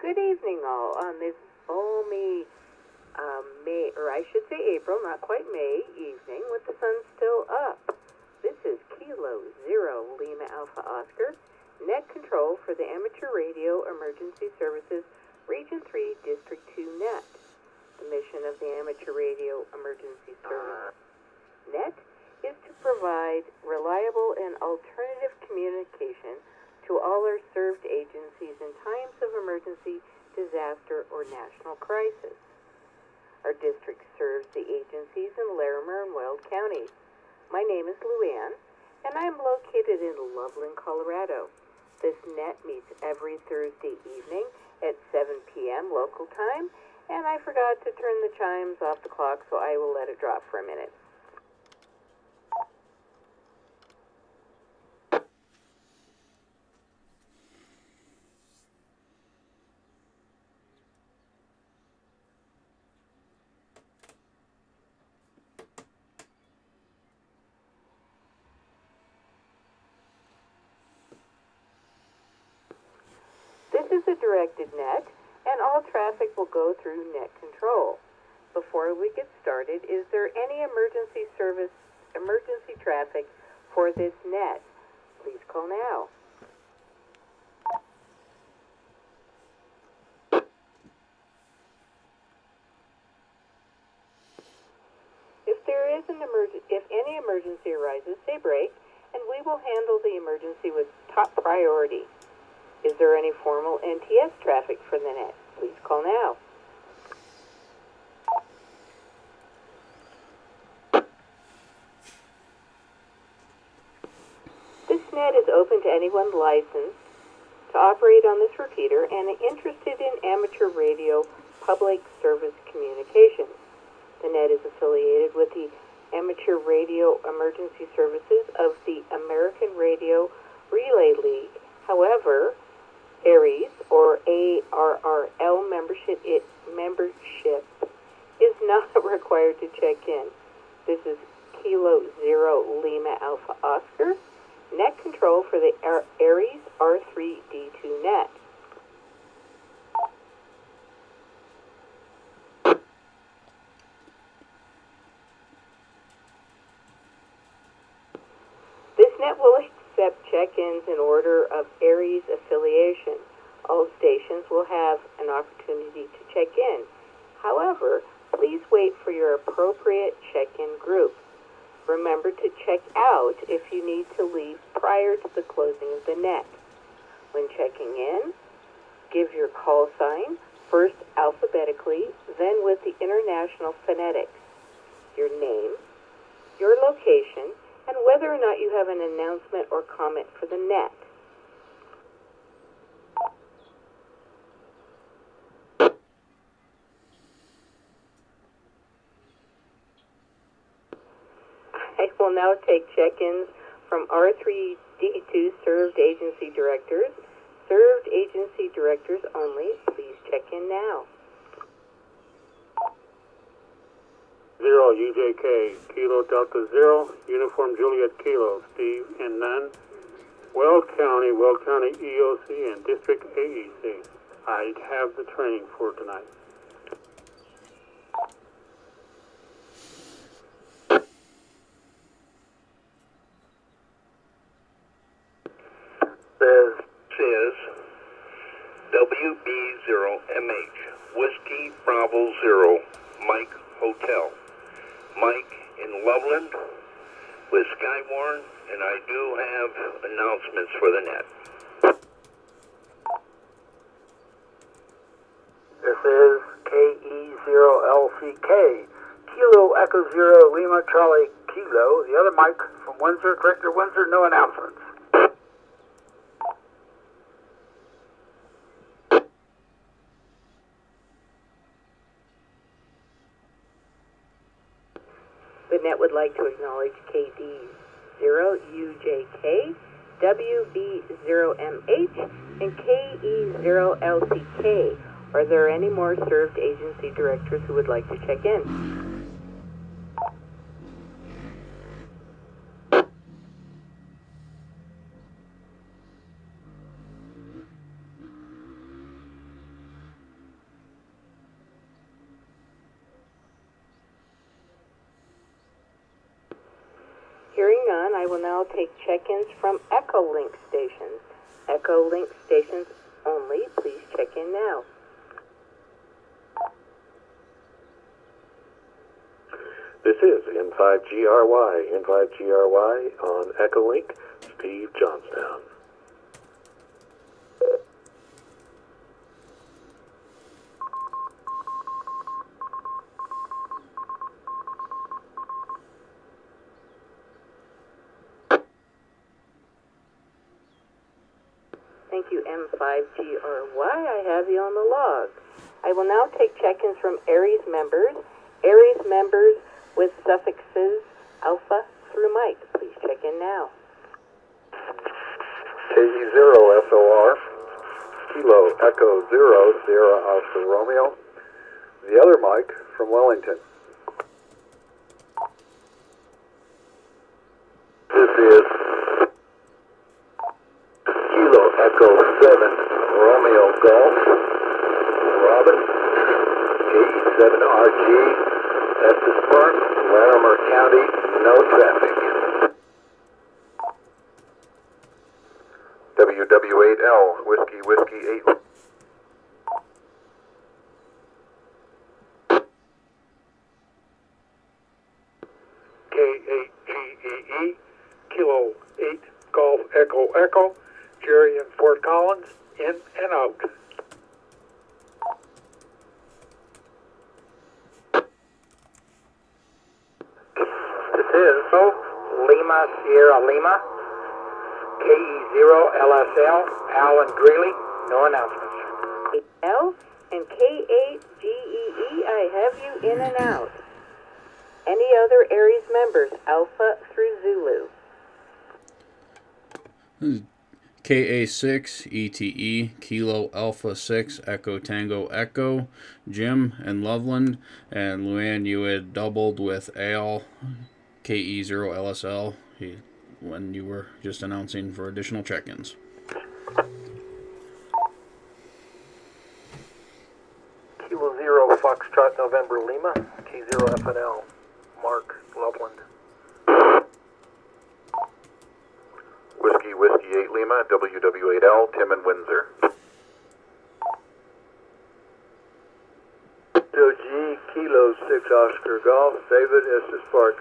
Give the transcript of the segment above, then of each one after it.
Good evening, all. On this balmy May, or I should say April, not quite May, evening, with the sun still up. This is Kilo Zero Lima Alpha Oscar, net control for the Amateur Radio Emergency Services Region 3 District 2 net. The mission of the Amateur Radio Emergency Service net is to provide reliable and alternative communication to all our served agencies in times of emergency, disaster, or national crisis. Our district serves the agencies in Larimer and Weld counties. My name is Luann, and I am located in Loveland, Colorado. This net meets every Thursday evening at 7 p.m. local time, and I forgot to turn the chimes off the clock, so I will let it drop for a minute. This is a directed net, and all traffic will go through net control. Before we get started, is there any emergency traffic for this net? Please call now. If any emergency arises, say break, and we will handle the emergency with top priority. Is there any formal NTS traffic for the net? Please call now. This net is open to anyone licensed to operate on this repeater and interested in amateur radio public service communications. The net is affiliated with the Amateur Radio Emergency Services of the American Radio Relay League. However, ARES or ARRL membership is not required to check in. This is Kilo Zero Lima Alpha Oscar, net control for the ARES R3D2 net. This net will accept check-ins in order of ARES affiliation. All stations will have an opportunity to check in. However, please wait for your appropriate check-in group. Remember to check out if you need to leave prior to the closing of the net. When checking in, give your call sign, first alphabetically, then with the international phonetics, your name, your location, and whether or not you have an announcement or comment for the net. I will now take check-ins from R3D2 served agency directors. Served agency directors only. Please check in now. 0 UJK, Kilo Delta 0, Uniform Juliet Kilo, Steve and Nunn, Weld County EOC, and District AEC. I have the training for tonight. This is WB0MH, Whiskey Bravo 0, Mike Hotel. Mike in Loveland with Skywarn, and I do have announcements for the net. This is KE0LCK, Kilo Echo 0 Lima Charlie Kilo. The other Mike from Windsor, Director Windsor, no announcements. The net would like to acknowledge KD0UJK, WB0MH, and KE0LCK. Are there any more served agency directors who would like to check in? I will now take check-ins from Echolink stations. Echolink stations only. Please check in now. This is N5GRY on Echolink, Steve Johnstown. Thank you, M5GRY. I have you on the log. I will now take check-ins from ARES members. ARES members with suffixes alpha through Mike. Please check in now. KE0SOR, Kilo Echo 0, Sierra Alpha Romeo. The other Mike from Wellington. This is Kilo Echo 7, Romeo Golf, Robin, KE7RG, Estes Park, Larimer County, no traffic. WW8L, Whiskey 8. K8GEE, Kilo 8, Golf Echo, Jerry in Fort Collins, in and out. This is Lima Sierra Lima, KE0LSL, Alan Greeley, no announcements. L and K8GEE, I have you in and out. Any other ARES members, Alpha through Zulu? KA6 ETE Kilo Alpha 6 Echo Tango Echo, Jim and Loveland, and Luann, you had doubled with AL KE0 LSL when you were just announcing for additional check-ins. Kilo 0 Foxtrot November Lima, K0 FNL, Mark Loveland. Whiskey 8 Lima, WW8L, Tim and Windsor. Joe G, Kilo 6 Oscar Golf, David Estes Park.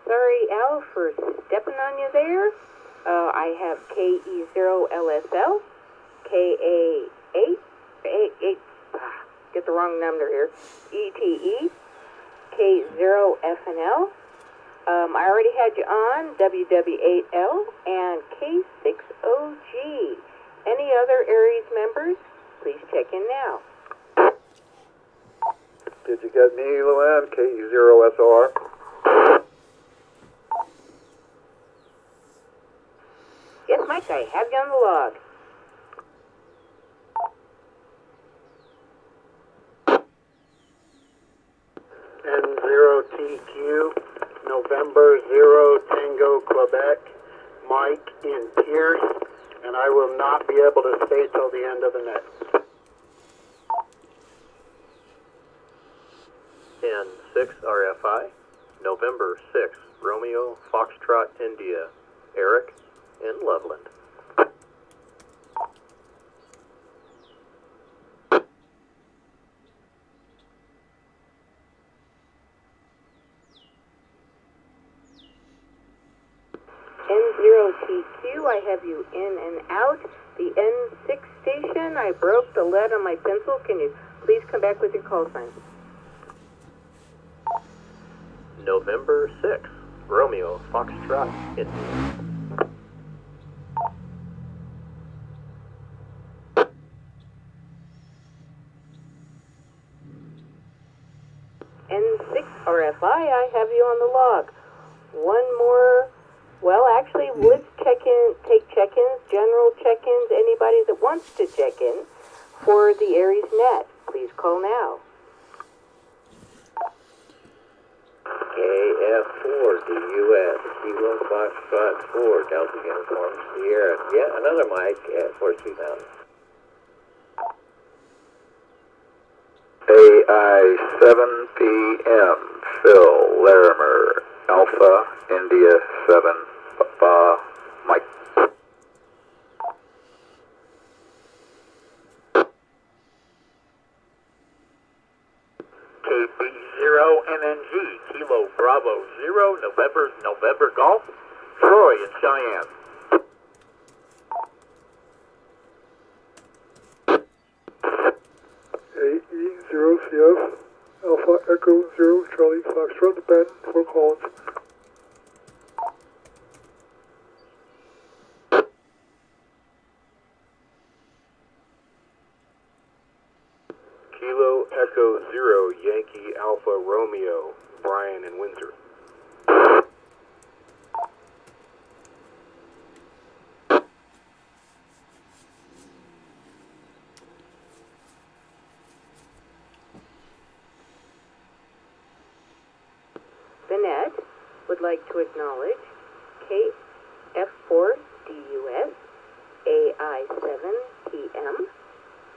Sorry, Al, for stepping on you there. I have KE0LSL, KA8, get the wrong number here, ETE, K0FNL. I already had you on, WW8L, and K6OG. Any other ARES members? Please check in now. Did you get me, Luann? KE0SOR. Yes, Mike, I have you on the log. N0TQ, November 0 Tango Quebec, Mike in Pierce, and I will not be able to stay till the end of the net. N6 RFI, November 6 Romeo Foxtrot India, Eric in Loveland. N0TQ, I have you in and out. The N6 station, I broke the lead on my pencil. Can you please come back with your call sign? November 6 Romeo Foxtrot India. N6 RFI, I have you on the log. One more. Well, actually, let's take check-ins, general check-ins, anybody that wants to check in for the ARES net. Please call now. KF4DUS, Kilo Foxtrot 4, Delta Uniform Sierra. Yet another mic at Horsetooth Mountain. AI7PM, Phil Larimer, Alpha India 7, Mike. KB0NNG, Kilo Bravo 0, November Golf, Troy in Cheyenne. AE0CF, Alpha Echo 0, Charlie Foxtrot, Ben, Fort Collins. Kilo Echo 0, Yankee Alpha Romeo, Brian in Windsor. The net would like to acknowledge KF4DUS, AI7PM,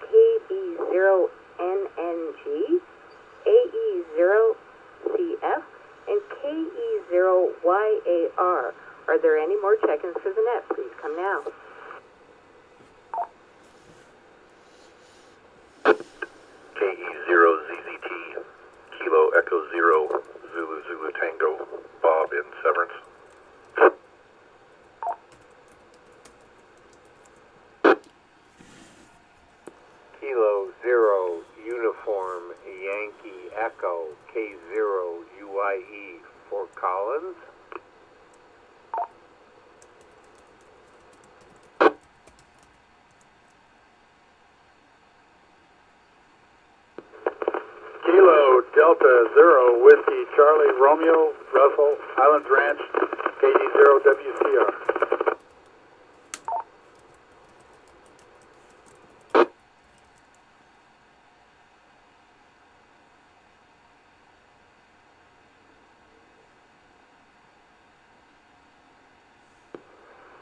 KB0NNG, AE0CF, and KE0YAR. Are there any more check-ins for the net? Please come now. KE0ZZT, Kilo Echo 0, Zulu Tango, Bob in Severance. Kilo 0, Uniform Yankee Echo, K0 UIE, Fort Collins. Kilo Delta 0, Whiskey Charlie Romeo, Russell, Highlands Ranch, KD0WCR.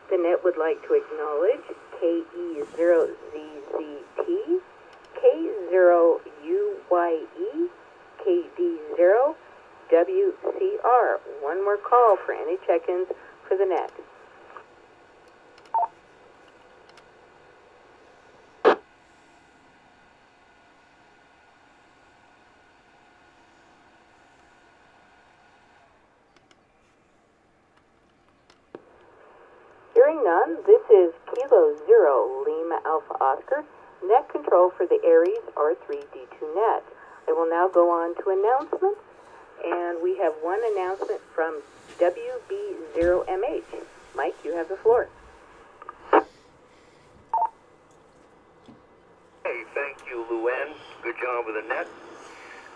The net would like to acknowledge KE0ZZT, K0UYE, KD0WCR. One more call for any check-ins for the net. Hearing none, this is Kilo 0, Lima Alpha Oscar, net control for the ARES R3D2 net. I will now go on to announcements, and we have one announcement from WB0MH. Mike, you have the floor. Hey, thank you, Luann. Good job with the net.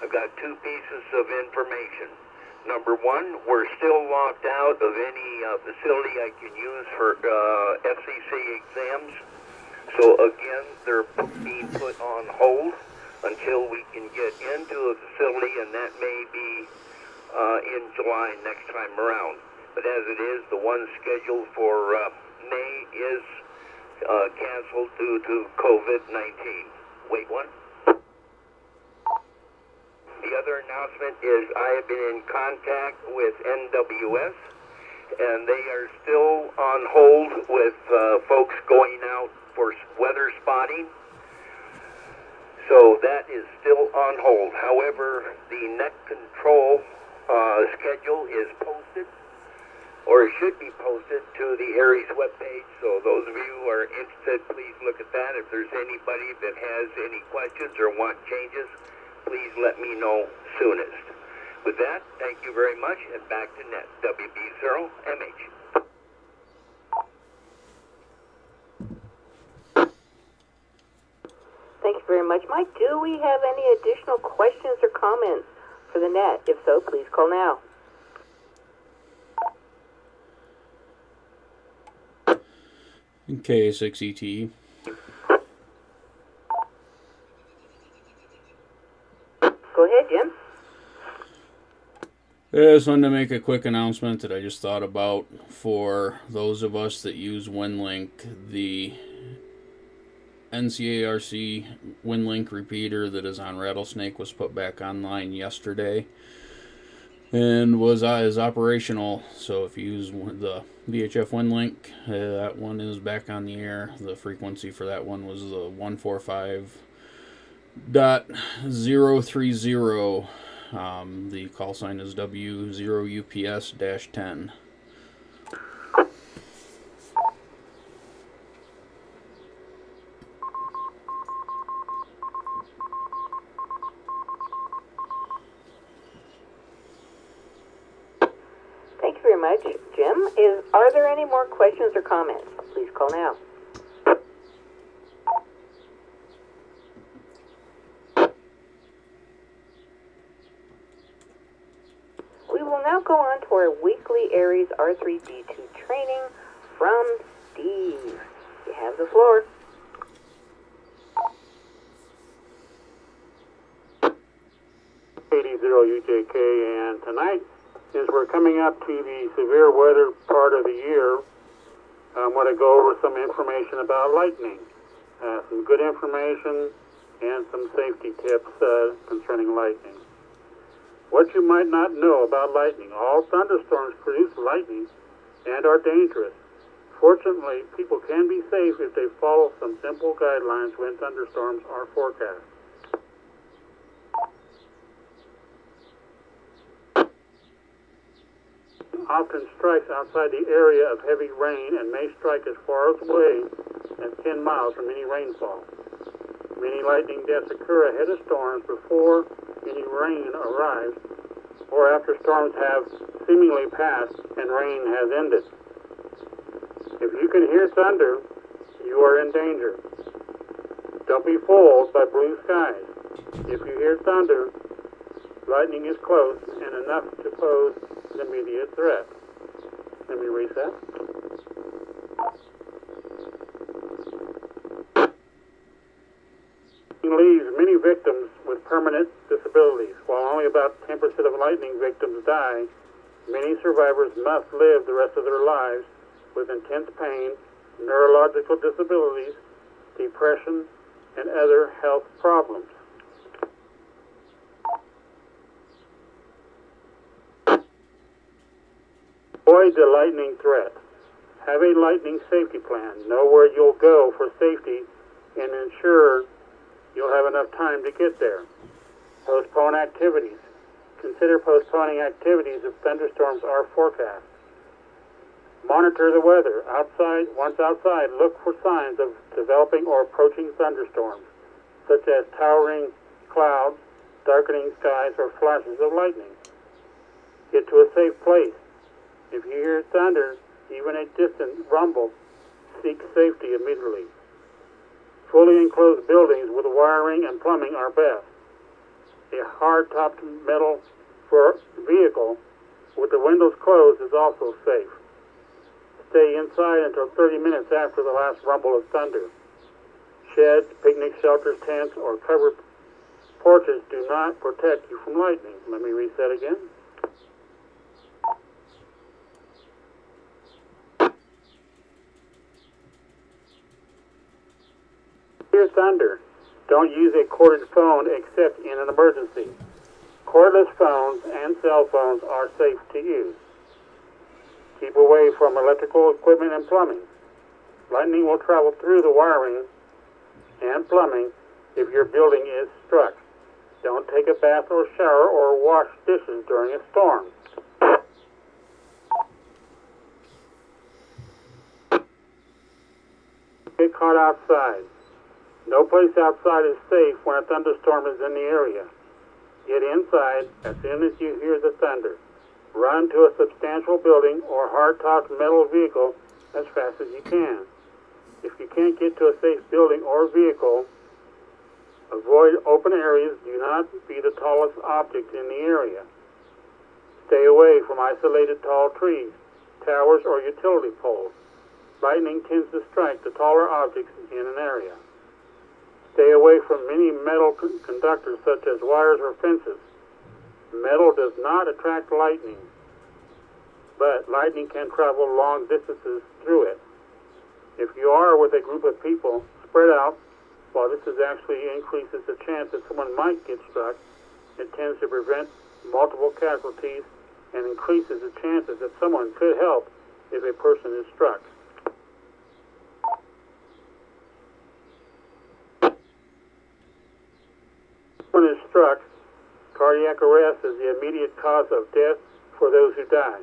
I've got two pieces of information. Number one, we're still locked out of any facility I can use for FCC exams. So again, they're being put on hold until we can get into a facility, and that may be in July next time around. But as it is, the one scheduled for May is canceled due to COVID-19. Wait, what? The other announcement is I have been in contact with NWS, and they are still on hold with folks going out for weather spotting. So that is still on hold. However, the net control schedule is posted, or it should be posted to the ARES webpage. So those of you who are interested, please look at that. If there's anybody that has any questions or want changes, please let me know soonest. With that, thank you very much, and back to net, WB0MH. Thank you very much, Mike. Do we have any additional questions or comments for the net? If so, please call now. K6ETE. Go ahead, Jim. I just wanted to make a quick announcement that I just thought about for those of us that use WinLink. The NCARC WinLink repeater that is on Rattlesnake was put back online yesterday and is operational. So if you use the VHF WinLink, that one is back on the air. The frequency for that one was the 145.030. The call sign is W0UPS-10. Thank you very much, Jim. Are there any more questions or comments? Please call now. We will now go on to our weekly ARES R3D2 training from Steve. You have the floor. UJK, and tonight, since we're coming up to the severe weather part of the year, I want to go over some information about lightning. Some good information and some safety tips concerning lightning. What you might not know about lightning: all thunderstorms produce lightning and are dangerous. Fortunately, people can be safe if they follow some simple guidelines when thunderstorms are forecast. Often strikes outside the area of heavy rain and may strike as far away as 10 miles from any rainfall. Many lightning deaths occur ahead of storms before any rain arrives, or after storms have seemingly passed and rain has ended. If you can hear thunder, you are in danger. Don't be fooled by blue skies. If you hear thunder, lightning is close and enough to pose an immediate threat. Let me reset. Leaves many victims with permanent disabilities. While only about 10% of lightning victims die, many survivors must live the rest of their lives with intense pain, neurological disabilities, depression, and other health problems. Avoid the lightning threat. Have a lightning safety plan. Know where you'll go for safety and ensure you'll have enough time to get there. Postpone activities. Consider postponing activities if thunderstorms are forecast. Monitor the weather. Once outside, look for signs of developing or approaching thunderstorms, such as towering clouds, darkening skies, or flashes of lightning. Get to a safe place. If you hear thunder, even a distant rumble, seek safety immediately. Fully enclosed buildings with wiring and plumbing are best. A hard-topped metal vehicle with the windows closed is also safe. Stay inside until 30 minutes after the last rumble of thunder. Sheds, picnic shelters, tents, or covered porches do not protect you from lightning. Let me reset again. Hear thunder. Don't use a corded phone except in an emergency. Cordless phones and cell phones are safe to use. Keep away from electrical equipment and plumbing. Lightning will travel through the wiring and plumbing if your building is struck. Don't take a bath or shower or wash dishes during a storm. Get caught outside. No place outside is safe when a thunderstorm is in the area. Get inside as soon as you hear the thunder. Run to a substantial building or hard-topped metal vehicle as fast as you can. If you can't get to a safe building or vehicle, avoid open areas. Do not be the tallest object in the area. Stay away from isolated tall trees, towers, or utility poles. Lightning tends to strike the taller objects in an area. Stay away from many metal conductors such as wires or fences. Metal does not attract lightning, but lightning can travel long distances through it. If you are with a group of people spread out, while this actually increases the chance that someone might get struck, it tends to prevent multiple casualties and increases the chances that someone could help if a person is struck. When is struck, cardiac arrest is the immediate cause of death for those who die.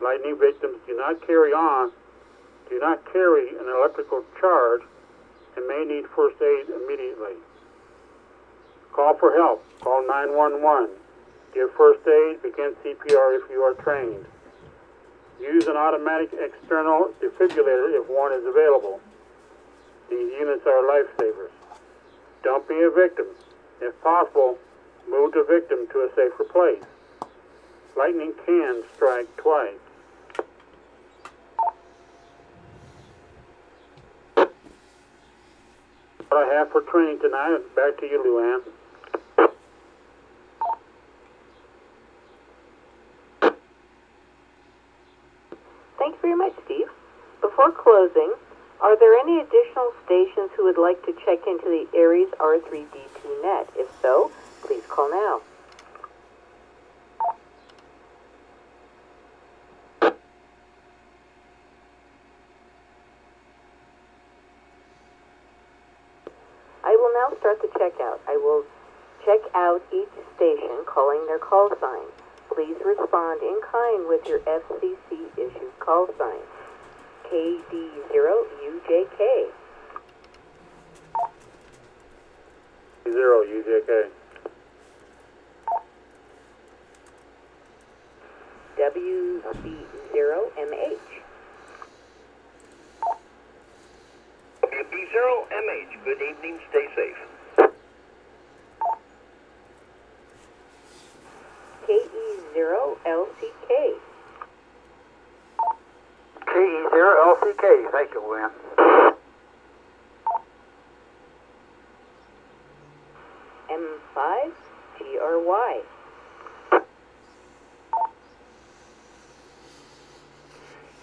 Lightning victims do not carry an electrical charge and may need first aid immediately. Call for help. Call 911. Give first aid. Begin CPR if you are trained. Use an automatic external defibrillator if one is available. These units are lifesavers. Don't be a victim. If possible, move the victim to a safer place. Lightning can strike twice. What I have for training tonight. Back to you, Luann. Thanks very much, Steve. Before closing, are there any additional stations who would like to check into the ARES R3D2 net? If so, please call now. I will now start the checkout. I will check out each station calling their call sign. Please respond in kind with your FCC-issued call sign. KD0UJK. 0UJK. WB0MH. WB0MH. Good evening. Stay safe. KE0LCK. KE0LCK. Thank you, Luann. M5GRY.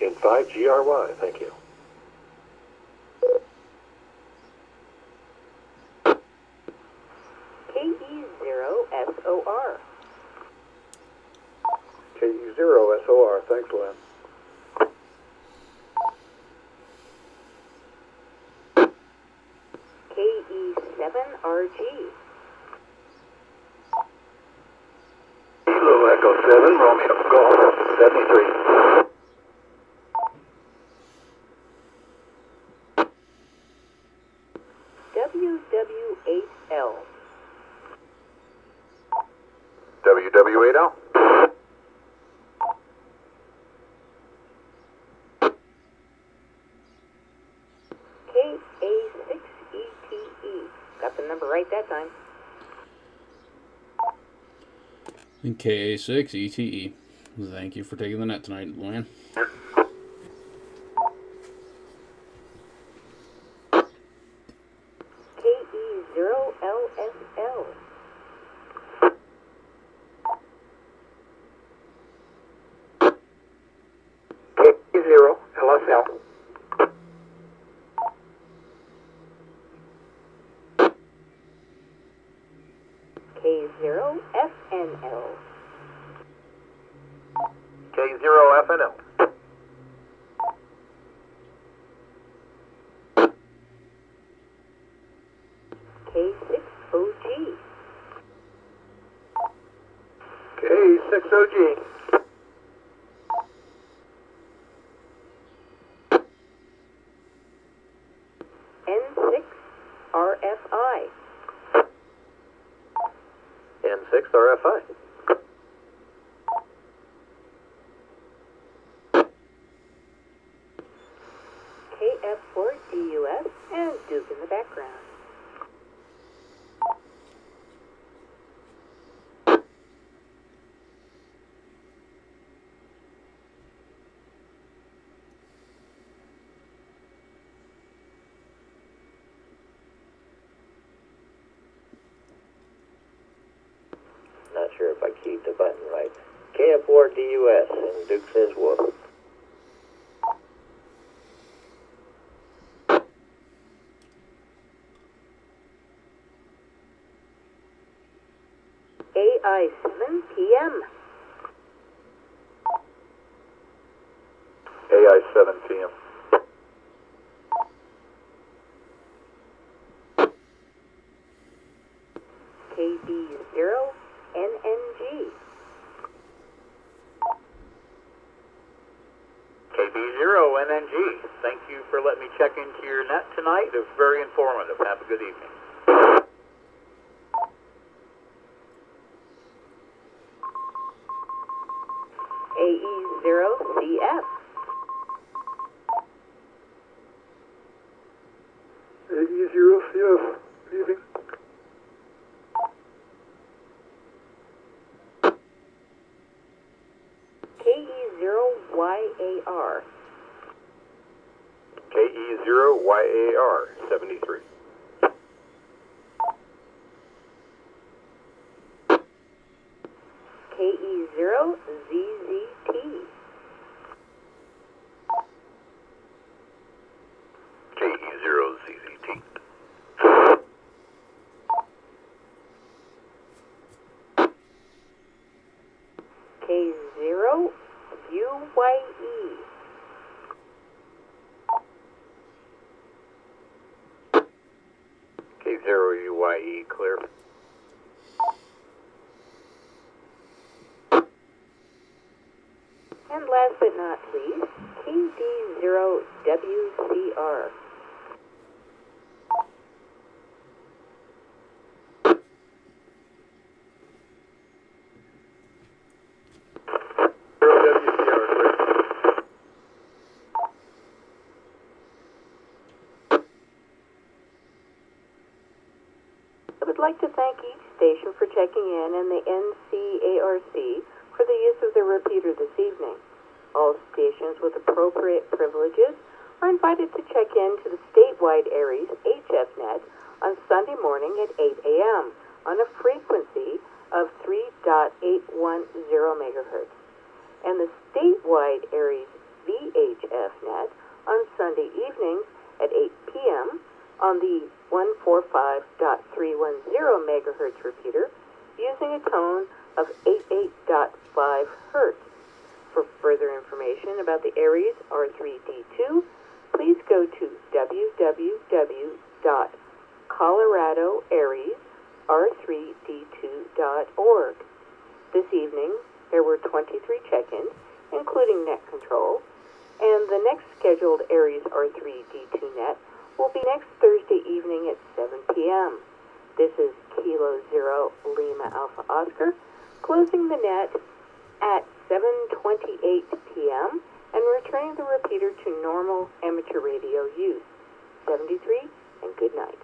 M5GRY, thank you. KE0SOR. KE0SOR, thanks, Lynn. KE7RG. Kilo Echo 7, Romeo Golf 73. WW8L. WW8L. KA6ETE. Got the number right that time. And KA6ETE. Thank you for taking the net tonight, Luann. KE0LSL. KE0LSL. K0FNL. K0FNL. K6OG. K6OG. N6RFI. N6RFI. KF4DUS and Duke in the background. Not sure if I keep the button right. KF4DUS, and Duke says whoop. AI 7 p.m. AI 7 p.m. KB0 NNG. KB0 NNG. Thank you for letting me check into your net tonight. It was very informative. Have a good evening. AE0CF. AE0CF. Leaving. KE0YAR. KE0YAR 73. KE0ZZT. KE0ZZT. K0UYE. K0UYE clear. And last but not least, KD0WCR. I would like to thank each station for checking in and the NCARC for the use of the repeater this evening. All stations with appropriate privileges are invited to check in to the statewide ARES HFnet on Sunday morning at 8 a.m. on a frequency of 3.810 megahertz, and the statewide ARES VHFnet on Sunday evenings at 8 p.m. on the 145.310 megahertz repeater using a tone of 88.5 hertz. For further information about the ARES R3D2, please go to www.coloradoaresr3d2.org. This evening, there were 23 check-ins, including net control, and the next scheduled ARES R3D2 net will be next Thursday evening at 7 p.m. This is Kilo Zero Lima Alpha Oscar, closing the net at 7:28 p.m. and returning the repeater to normal amateur radio use. 73, and good night.